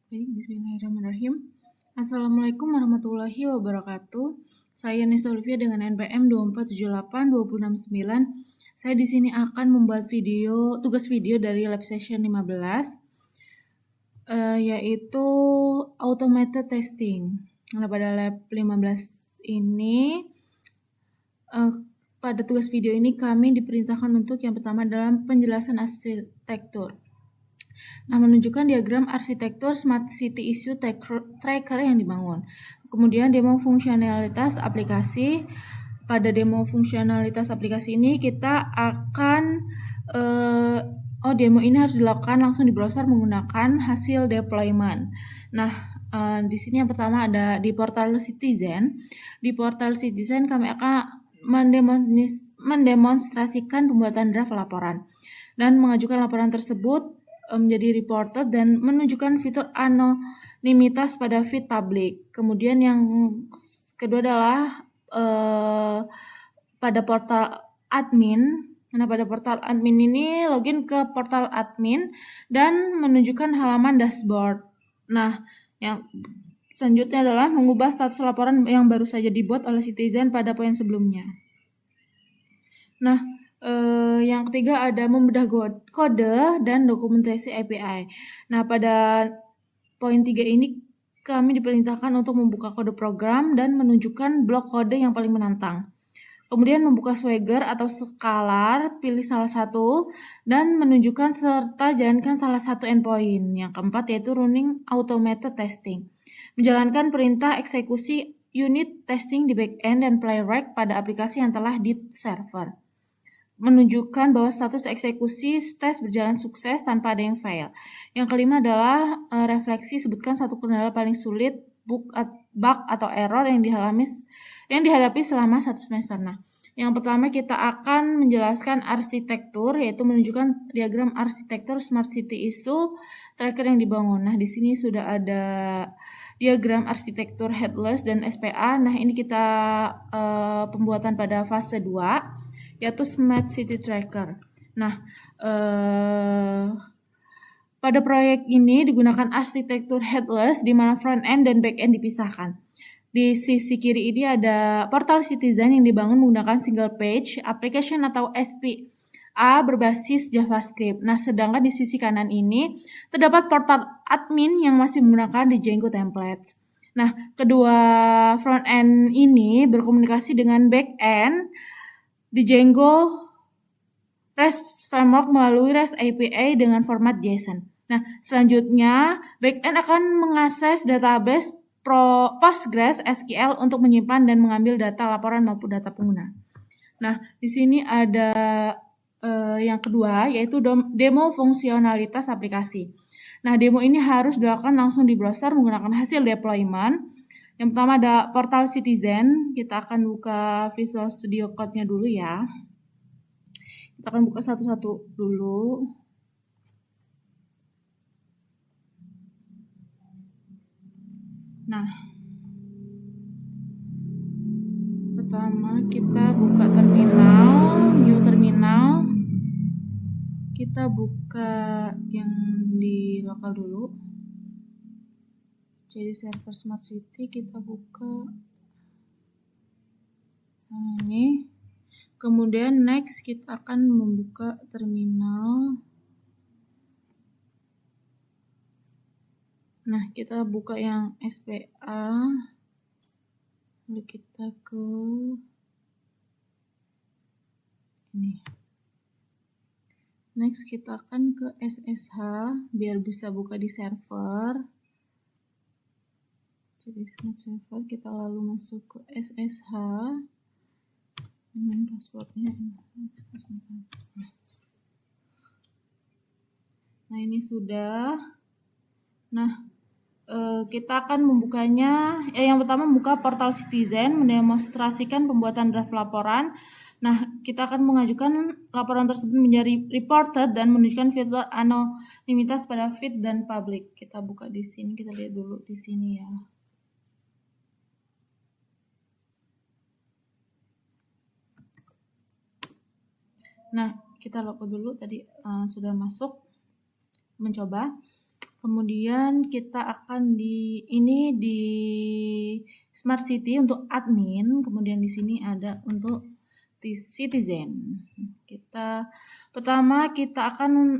Baik, bismillahirrahmanirrahim. Assalamualaikum warahmatullahi wabarakatuh. Saya Nisa Olivia dengan NPM 2478269. Saya di sini akan membuat tugas video dari lab session 15, yaitu automated testing. Nah, pada lab 15 ini, pada tugas video ini kami diperintahkan untuk yang pertama dalam penjelasan arsitektur. Nah, menunjukkan diagram arsitektur Smart City Issue Tracker yang dibangun. Kemudian demo fungsionalitas aplikasi. Pada demo fungsionalitas aplikasi ini kita akan demo ini harus dilakukan langsung di browser menggunakan hasil deployment. Nah, di sini yang pertama ada di portal Citizen. Di portal Citizen kami akan mendemonstrasikan pembuatan draft laporan dan mengajukan laporan tersebut menjadi reported dan menunjukkan fitur anonimitas pada feed public. Kemudian yang kedua adalah pada portal admin. Nah, pada portal admin ini login ke portal admin dan menunjukkan halaman dashboard. Nah, yang selanjutnya adalah mengubah status laporan yang baru saja dibuat oleh Citizen pada poin sebelumnya. Nah, yang ketiga ada membedah kode dan dokumentasi API. Nah, pada poin 3 ini kami diperintahkan untuk membuka kode program dan menunjukkan blok kode yang paling menantang. Kemudian membuka Swagger atau Scalar, pilih salah satu, dan menunjukkan serta jalankan salah satu endpoint. Yang keempat yaitu running automated testing. Menjalankan perintah eksekusi unit testing di backend dan playwright pada aplikasi yang telah di server. Menunjukkan bahwa status eksekusi tes berjalan sukses tanpa ada yang fail. Yang kelima adalah refleksi, sebutkan satu kendala paling sulit, bug atau error yang dihadapi selama satu semester. Nah, yang pertama kita akan menjelaskan arsitektur, yaitu menunjukkan diagram arsitektur Smart City Issue Tracker yang dibangun. Nah, di sini sudah ada diagram arsitektur headless dan SPA. Nah, ini kita pembuatan pada fase 2, yaitu Smart City Tracker. Nah, pada proyek ini digunakan arsitektur headless di mana front end dan back end dipisahkan. Di sisi kiri ini ada portal Citizen yang dibangun menggunakan single page application atau SPA berbasis JavaScript. Nah, sedangkan di sisi kanan ini terdapat portal admin yang masih menggunakan Django templates. Nah, kedua front end ini berkomunikasi dengan back end di Django REST Framework melalui REST API dengan format JSON. Nah, selanjutnya backend akan mengakses database Postgres SQL untuk menyimpan dan mengambil data laporan maupun data pengguna. Nah, di sini ada yang kedua yaitu demo fungsionalitas aplikasi. Nah, demo ini harus dilakukan langsung di browser menggunakan hasil deployment. Yang pertama ada portal Citizen. Kita akan buka Visual Studio Code-nya dulu ya. Kita akan buka satu-satu dulu. Nah, pertama kita buka terminal, new terminal. Kita buka yang di lokal dulu. Jadi server Smart City kita buka. Nah, ini. Kemudian next kita akan membuka terminal. Nah, kita buka yang SPA. Lalu kita ke ini. Next kita akan ke SSH biar bisa buka di server. Jadi Smart Server kita lalu masuk ke SSH dengan passwordnya. Nah, ini sudah. Nah, kita akan membukanya. Yang pertama membuka portal Citizen, mendemonstrasikan pembuatan draft laporan. Nah, kita akan mengajukan laporan tersebut menjadi reported dan menunjukkan fitur anonimitas pada feed dan public. Kita buka di sini, kita lihat dulu di sini ya. Nah, kita logo dulu tadi sudah masuk mencoba. Kemudian kita akan di Smart City untuk admin, kemudian di sini ada untuk citizen. Pertama kita akan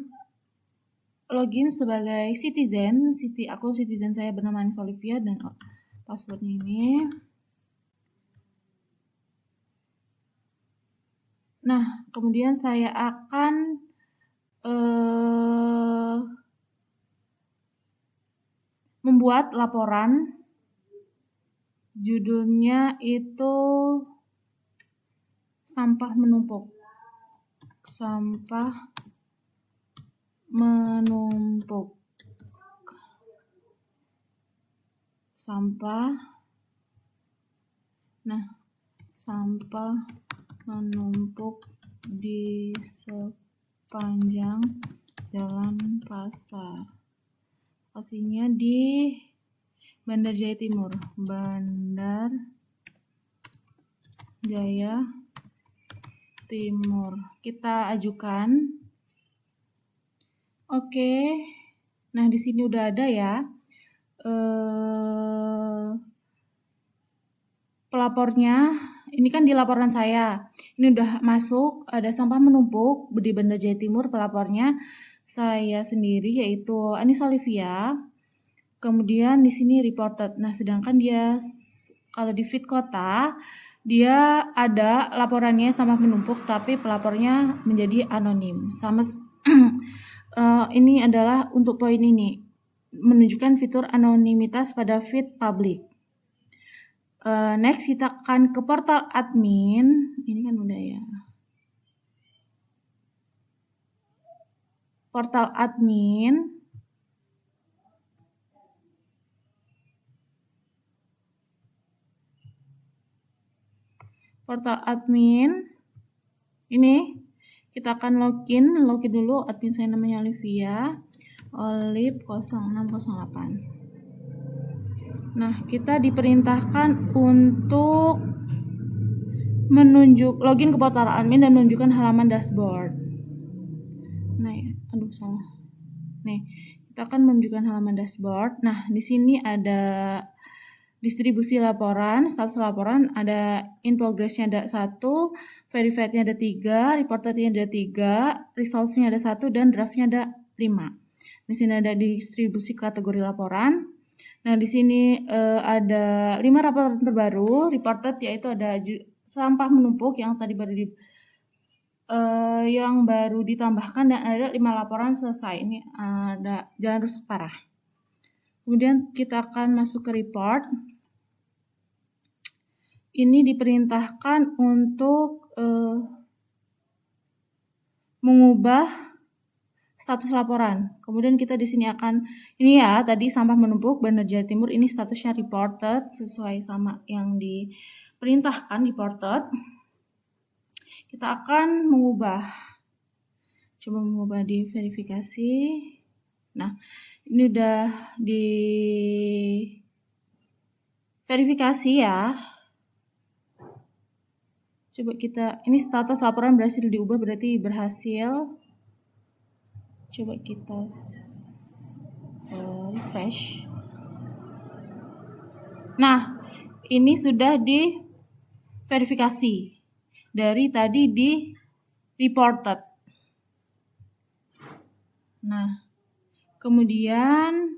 login sebagai citizen. Akun citizen saya bernama Anis Olivia dan passwordnya ini. Nah, kemudian saya akan membuat laporan. Judulnya itu sampah menumpuk. Sampah menumpuk. Sampah menumpuk di sepanjang jalan pasar. Lokasinya di Bandar Jaya Timur. Bandar Jaya Timur. Kita ajukan. Oke. Nah, di sini udah ada ya. Pelapornya, ini kan di laporan saya. Ini udah masuk, ada sampah menumpuk di Bandar Jaya Timur. Pelapornya saya sendiri yaitu Anis Olivia. Kemudian di sini reported. Nah, sedangkan dia kalau di feed kota dia ada laporannya sampah menumpuk tapi pelapornya menjadi anonim. Sama ini adalah untuk poin ini menunjukkan fitur anonimitas pada feed publik. Next kita akan ke portal admin. Ini kan udah ya. Portal admin. Portal admin. Ini kita akan login dulu. Admin saya namanya Olivia. Olive 0608. Nah, kita diperintahkan untuk login ke portal admin dan menunjukkan halaman dashboard. Nah, salah. Nih, kita akan menunjukkan halaman dashboard. Nah, di sini ada distribusi laporan, status laporan, ada in progress-nya ada 1, verified-nya ada 3, reported-nya ada 3, resolve-nya ada 1, dan draft-nya ada 5. Di sini ada distribusi kategori laporan. Nah, di sini ada 5 laporan terbaru, reported yaitu ada sampah menumpuk yang tadi baru ditambahkan dan ada 5 laporan selesai. Ini ada jalan rusak parah. Kemudian kita akan masuk ke report. Ini diperintahkan untuk mengubah status laporan. Kemudian kita di sini akan ini ya, tadi sampah menumpuk Bandar Jaya Timur ini statusnya reported sesuai sama yang diperintahkan reported. Kita akan coba mengubah di verifikasi. Nah, ini udah di verifikasi ya. Coba ini status laporan berhasil diubah berarti berhasil. Coba kita refresh. Nah, ini sudah di verifikasi. Dari tadi di reported. Nah, kemudian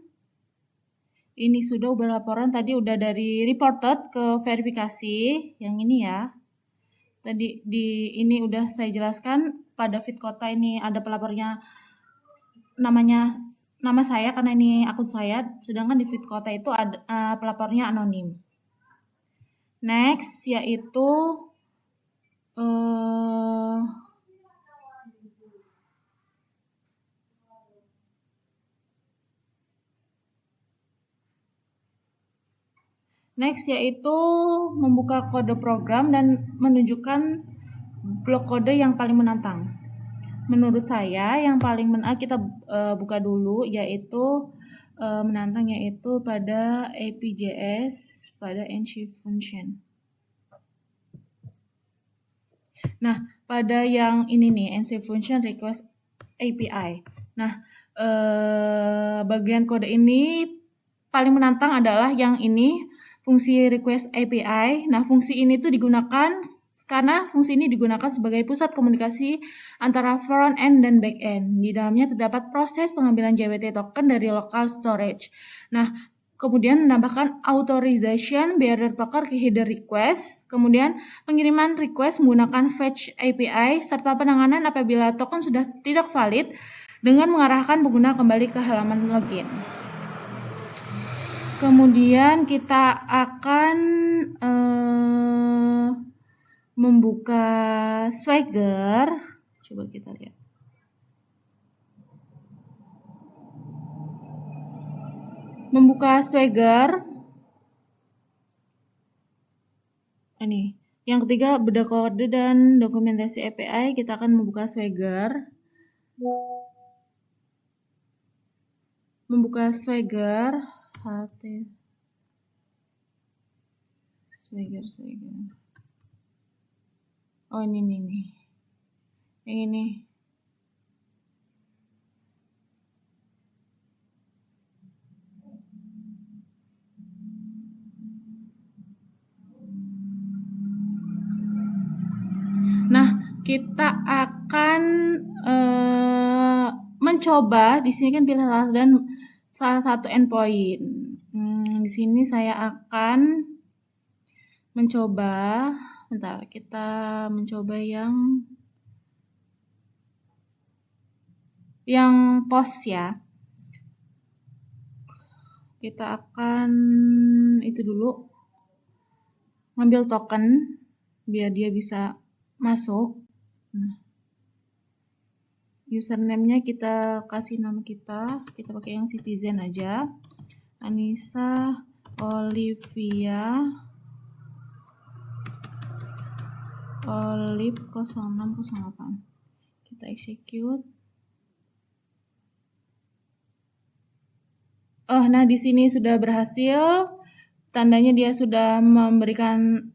ini sudah ubah laporan tadi udah dari reported ke verifikasi. Yang ini ya. Tadi ini udah saya jelaskan pada feed kota ini ada pelapornya nama saya karena ini akun saya, sedangkan di feed kota itu ada pelapornya anonim. Next yaitu membuka kode program dan menunjukkan blok kode yang paling menantang. Menurut saya yang paling kita buka dulu yaitu menantang yaitu pada APJS pada NC function. Nah, pada yang ini nih NC function request API. Nah, bagian kode ini paling menantang adalah yang ini, fungsi request API. Nah, fungsi ini tuh digunakan karena fungsi ini digunakan sebagai pusat komunikasi antara front end dan back end. Di dalamnya terdapat proses pengambilan JWT token dari local storage. Nah, kemudian menambahkan authorization bearer token ke header request, kemudian pengiriman request menggunakan fetch API, serta penanganan apabila token sudah tidak valid dengan mengarahkan pengguna kembali ke halaman login. Kemudian kita akan membuka Swagger. Coba kita lihat. Membuka Swagger. Ini. Yang ketiga, beda kode dan dokumentasi API. Kita akan membuka Swagger. Membuka Swagger. Swagger. Oh, ini nih. Yang ini. Nah, kita akan mencoba di sini kan pilih salah satu endpoint. Di sini saya akan mencoba, bentar, kita mencoba yang post ya. Kita akan itu dulu, ngambil token biar dia bisa masuk. Nah, username-nya kita kasih nama kita pakai yang citizen aja, Anissa Olivia Olive 0608. Kita execute. Nah di sini sudah berhasil. Tandanya dia sudah memberikan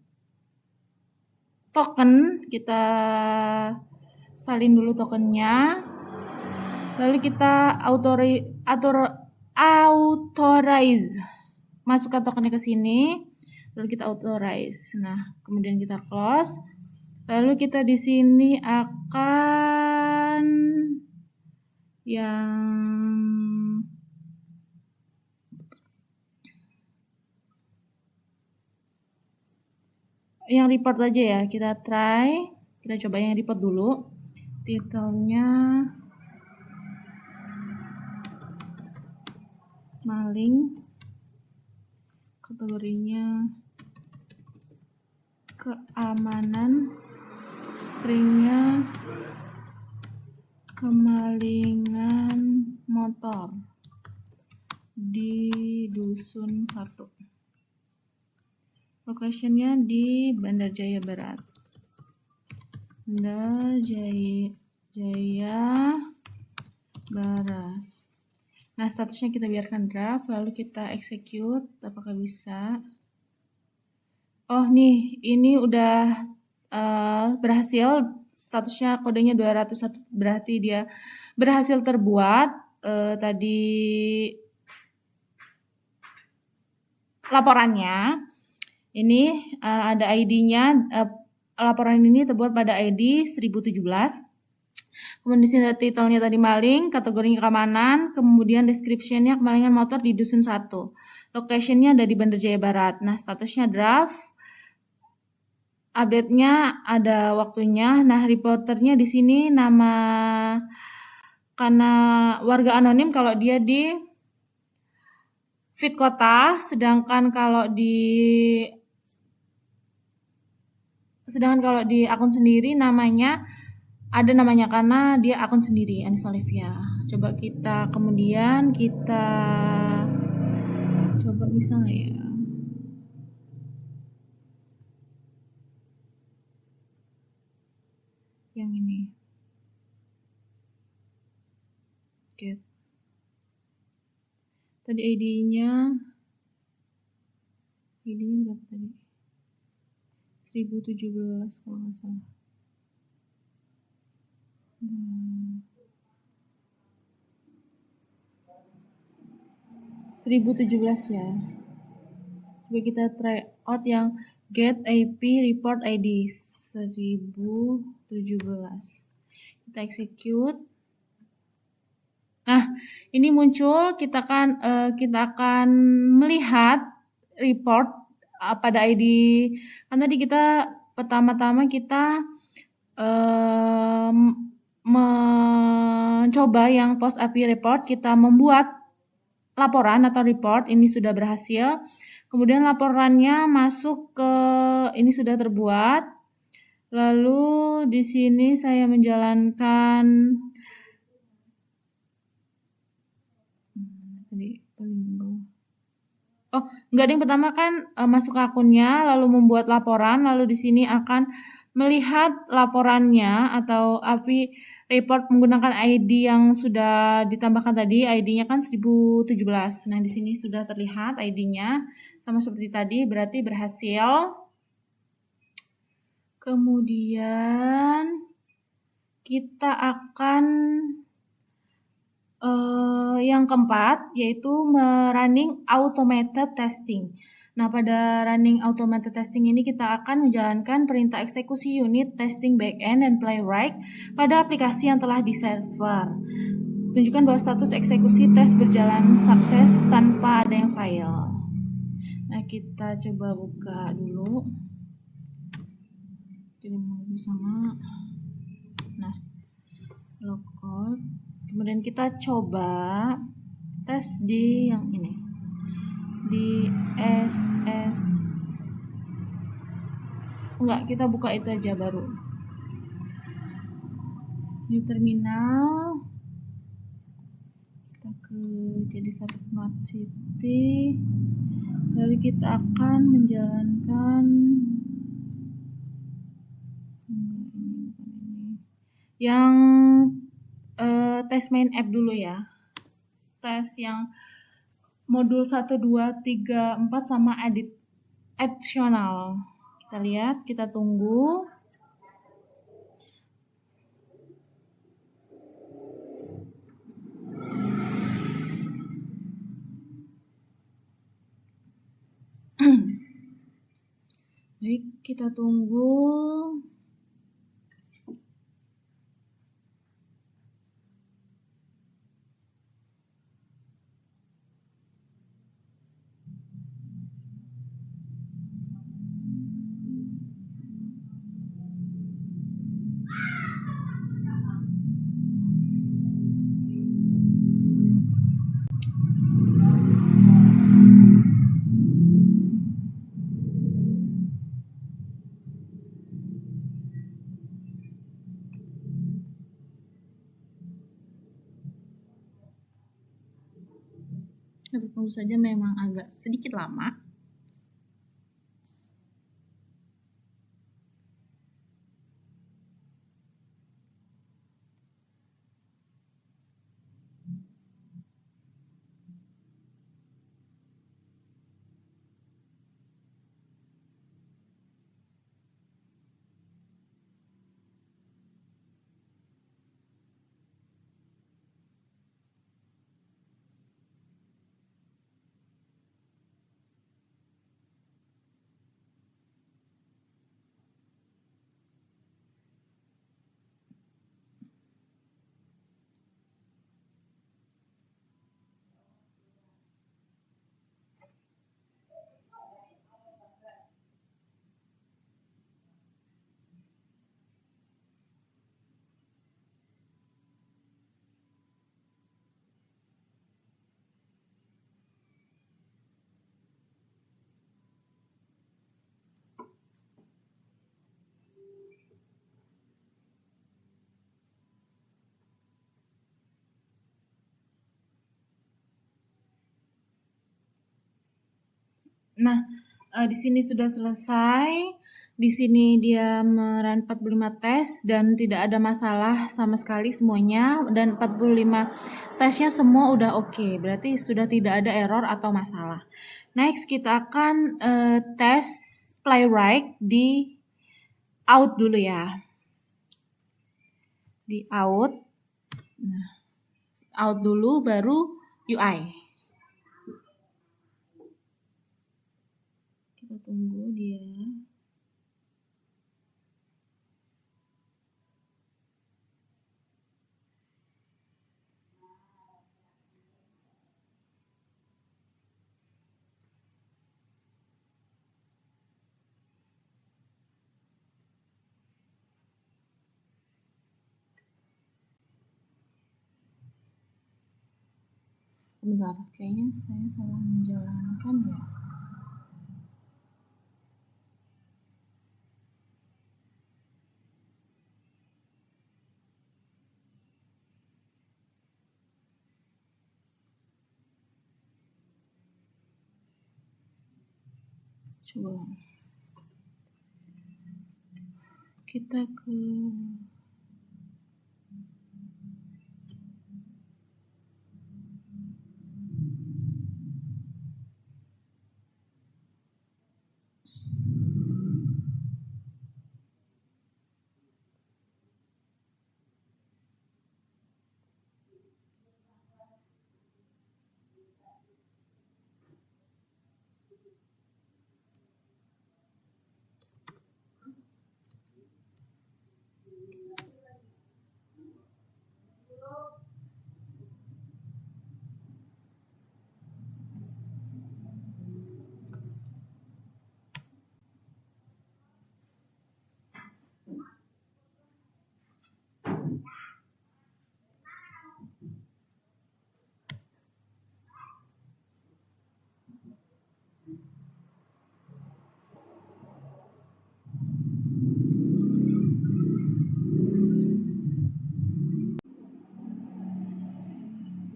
token. Kita salin dulu tokennya. Lalu kita authorize. Masukkan tokennya ke sini. Lalu kita authorize. Nah, kemudian kita close. Lalu kita di sini akan yang report aja ya. Kita coba yang report dulu. Titelnya maling, kategorinya keamanan, stringnya kemalingan motor di Dusun 1. Location-nya di Bandar Jaya Barat. Bandar Jaya Barat. Nah, statusnya kita biarkan draft, lalu kita execute. Apakah bisa? Oh, nih, ini udah berhasil. Statusnya kodenya 201, berarti dia berhasil terbuat. Tadi laporannya. Ini ada ID-nya. Laporan ini terbuat pada ID 1017. Kemudian di sini ada title-nya tadi maling, kategorinya keamanan, kemudian description-nya kemalingan motor di Dusun 1. Location-nya ada di Bandar Jaya Barat. Nah, statusnya draft. Update-nya ada waktunya. Nah, reporternya di sini nama karena warga anonim kalau dia di feed kota, sedangkan kalau di akun sendiri namanya ada namanya karena dia akun sendiri, Anissa Olivia. Coba kita coba bisa nggak ya? Yang ini. Oke. Tadi ID-nya berapa tadi? 1017 kalau nggak salah. 1017 ya. Coba kita try out yang get IP report ID 1017. Kita execute. Nah, ini muncul, kita akan melihat report pada ID. Kan tadi kita pertama-tama kita mencoba yang post API report, kita membuat laporan atau report, ini sudah berhasil. Kemudian laporannya masuk ke ini sudah terbuat. Lalu di sini saya menjalankan enggak, yang pertama kan masuk ke akunnya, lalu membuat laporan, lalu di sini akan melihat laporannya atau API report menggunakan ID yang sudah ditambahkan tadi, ID-nya kan 1017. Nah, di sini sudah terlihat ID-nya sama seperti tadi, berarti berhasil. Kemudian kita akan yang keempat yaitu running automated testing. Nah, pada running automated testing ini kita akan menjalankan perintah eksekusi unit testing backend dan playwright pada aplikasi yang telah di server. Tunjukkan bahwa status eksekusi tes berjalan sukses tanpa ada yang fail. Nah, kita coba buka dulu. Bersama. Nah, logout. Kemudian kita coba tes di yang ini, di SS. Enggak, kita buka itu aja baru. New terminal. Kita ke jadi Smart City. Lalu kita akan menjalankan yang tes main app dulu ya. Tes yang modul 1, 2, 3, 4 sama additional. Kita lihat, kita tunggu. Baik, kita tunggu. Kita tunggu saja, memang agak sedikit lama. Nah, di sini sudah selesai. Di sini dia merun 45 tes dan tidak ada masalah sama sekali semuanya, dan 45 tesnya semua udah oke. Berarti sudah tidak ada error atau masalah. Next, kita akan tes playwright di out dulu ya. Di out. Nah, out dulu baru UI. tunggu dia. Bentar, kayaknya saya salah menjalankan ya. Coba kita ke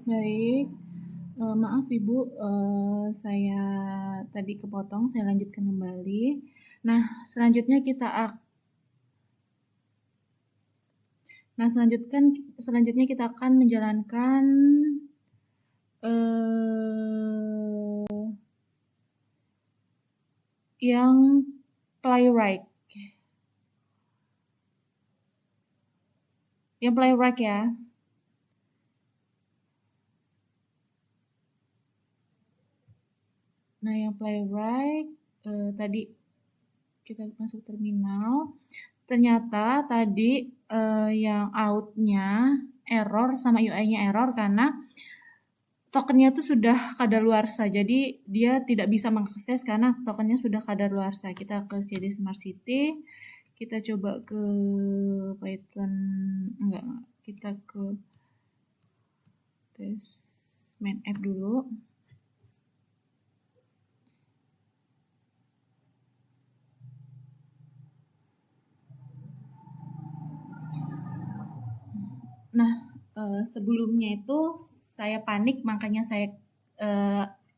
baik. Maaf Ibu, saya tadi kepotong, saya lanjutkan kembali. Nah, selanjutnya kita akan menjalankan yang playwright. Yang playwright ya. Nah, yang playwright tadi kita masuk terminal. Ternyata tadi yang out-nya error sama UI-nya error karena tokennya itu sudah kadaluarsa. Jadi dia tidak bisa mengakses karena tokennya sudah kadaluarsa. Kita ke CD Smart City. Kita coba ke Python enggak. Kita ke tes main app dulu. Nah, sebelumnya itu saya panik, makanya saya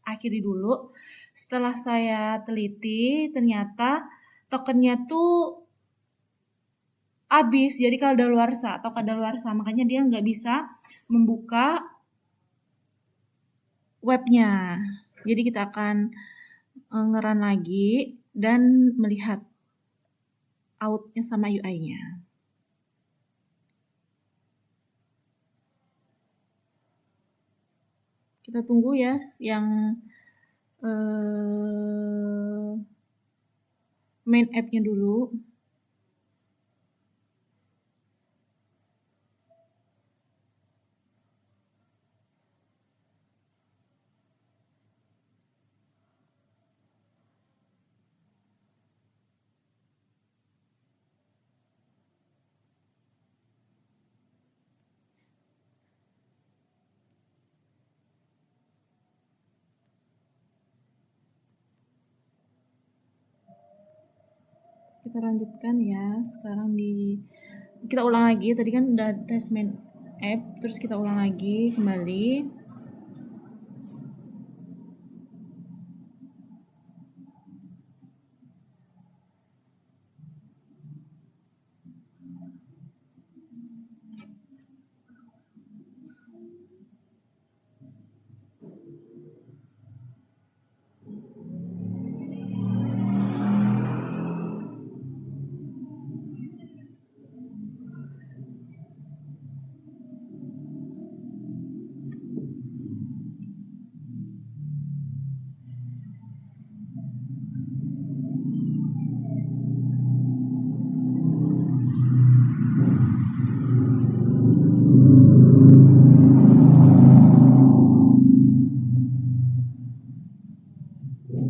akhiri dulu. Setelah saya teliti, ternyata tokennya tuh habis, jadi kadaluarsa atau kadaluarsa, makanya dia nggak bisa membuka webnya. Jadi kita akan nge-run lagi dan melihat out-nya sama UI-nya. Kita tunggu ya yang main app-nya dulu. Kita lanjutkan ya. Sekarang kita ulang lagi. Tadi kan udah tes main app, terus kita ulang lagi kembali.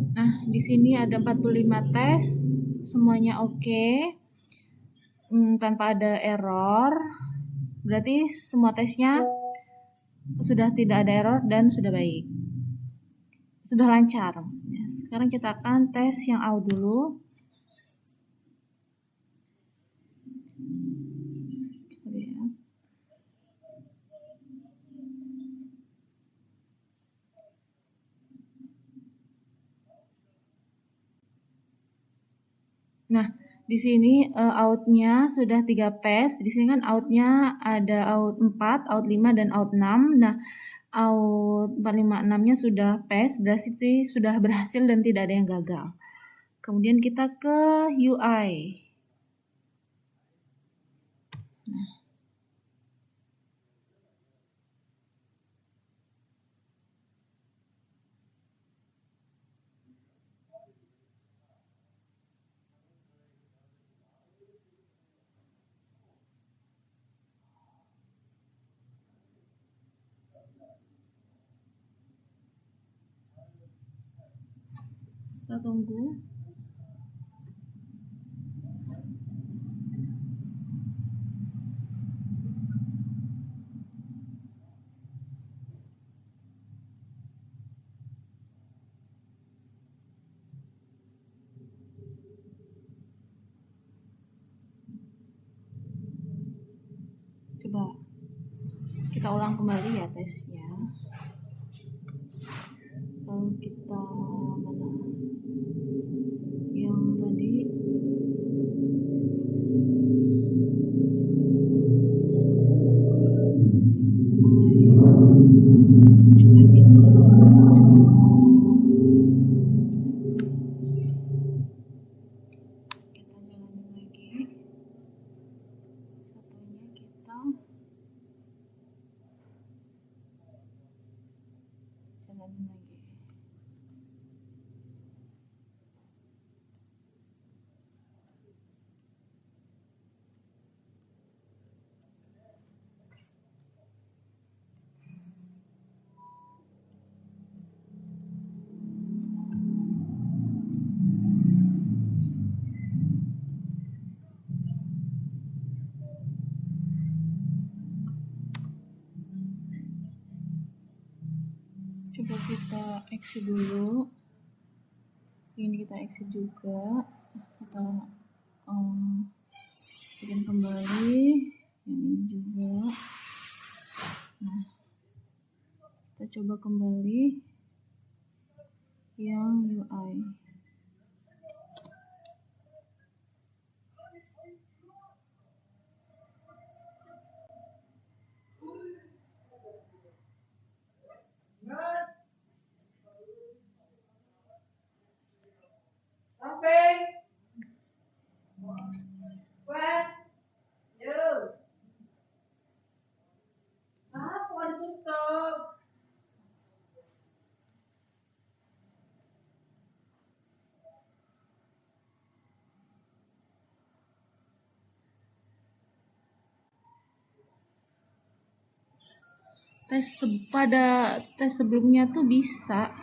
Nah, di sini ada 45 tes, semuanya oke, tanpa ada error. Berarti semua tesnya sudah tidak ada error dan sudah baik. Sudah lancar maksudnya. Sekarang kita akan tes yang out dulu. Kita lihat. Nah, di sini outnya sudah 3 pass. Di sini kan outnya ada out 4, out 5, dan out 6. Nah, out 4, 5, 6-nya sudah pass, berarti sudah berhasil dan tidak ada yang gagal. Kemudian kita ke UI. Nah, kita tunggu. Coba kita ulang kembali ya tesnya. Kita mana yang tadi coba kita jalanin lagi. Satunya kita jalanin lagi. Coba kita exit dulu. Ini kita exit juga. Kita bikin kembali. Yang ini juga. Nah, kita coba kembali yang UI. Pada tes sebelumnya tuh bisa.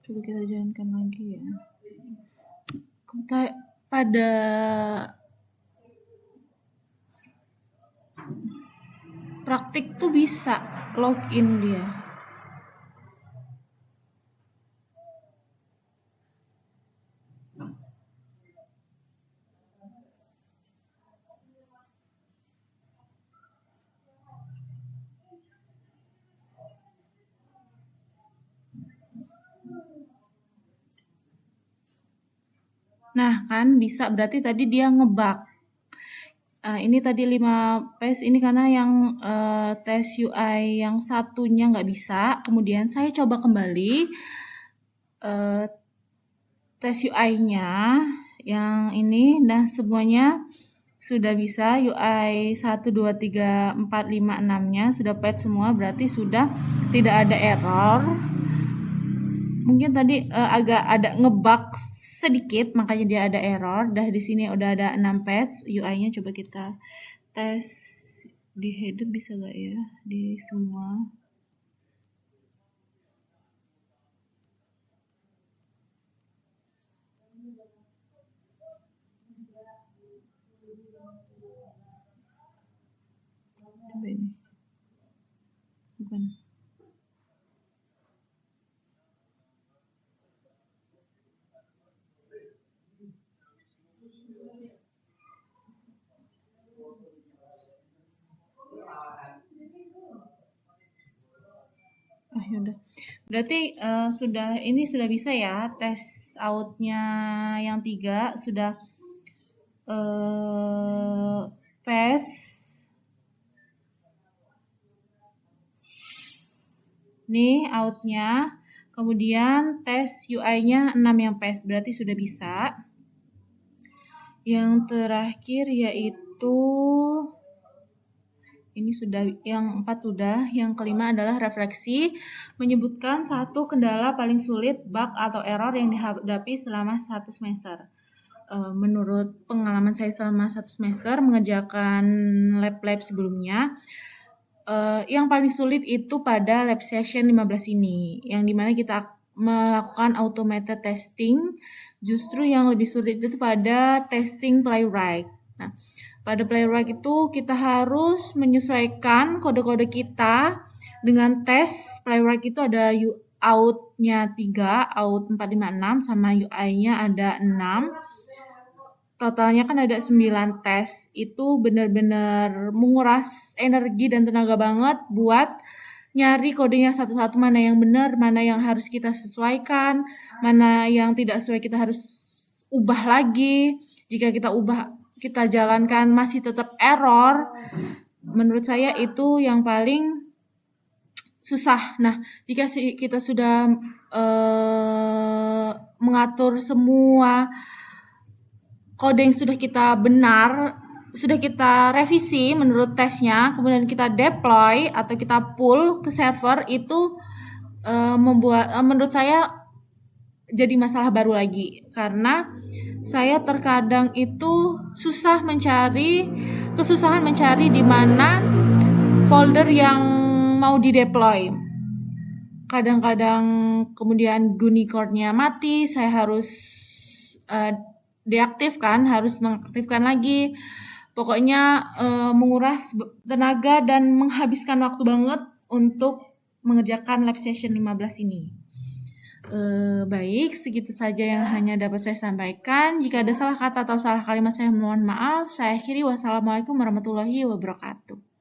Coba kita jalankan lagi ya. Pada praktik tuh bisa login dia. Nah, kan bisa berarti tadi dia ngebug. Ini tadi 5 PES ini karena yang tes UI yang satunya nggak bisa. Kemudian saya coba kembali tes UI-nya yang ini. Nah, semuanya sudah bisa. UI 1, 2, 3, 4, 5, 6-nya sudah pet semua, berarti sudah tidak ada error. Mungkin tadi agak ada ngebug sedikit, makanya dia ada error. Dah di sini udah ada 6 PES UI-nya. Coba kita tes di header, bisa gak ya di semua. Coba ini. Bukan. Yaudah. Berarti sudah bisa ya, tes outnya yang 3 sudah PES. Nih outnya. Kemudian tes UI-nya 6 yang PES, berarti sudah bisa. Yang terakhir yaitu ini sudah, yang 4 sudah. Yang kelima adalah refleksi, menyebutkan satu kendala paling sulit, bug atau error yang dihadapi selama 1 semester. Menurut pengalaman saya selama 1 semester mengerjakan lab-lab sebelumnya, yang paling sulit itu pada lab session 15 ini, yang dimana kita melakukan automated testing. Justru yang lebih sulit itu pada testing playwright. Nah, pada playwright itu kita harus menyesuaikan kode-kode kita dengan tes. Playwright itu ada out-nya 3, out 4, 5, 6, sama UI-nya ada 6. Totalnya kan ada 9 tes. Itu benar-benar menguras energi dan tenaga banget buat nyari kodenya satu-satu, mana yang benar, mana yang harus kita sesuaikan, mana yang tidak sesuai kita harus ubah lagi. Jika kita ubah, kita jalankan masih tetap error, menurut saya itu yang paling susah. Nah, jika kita sudah mengatur semua kode yang sudah kita sudah kita revisi menurut tesnya, kemudian kita deploy atau kita pull ke server, itu membuat menurut saya jadi masalah baru lagi, karena saya terkadang itu kesusahan mencari di mana folder yang mau di-deploy. Kadang-kadang kemudian Unicorn-nya mati, saya harus deaktifkan, harus mengaktifkan lagi. Pokoknya menguras tenaga dan menghabiskan waktu banget untuk mengerjakan lab session 15 ini. Baik, segitu saja yang hanya dapat saya sampaikan. Jika ada salah kata atau salah kalimat, saya mohon maaf. Saya akhiri. Wassalamualaikum warahmatullahi wabarakatuh.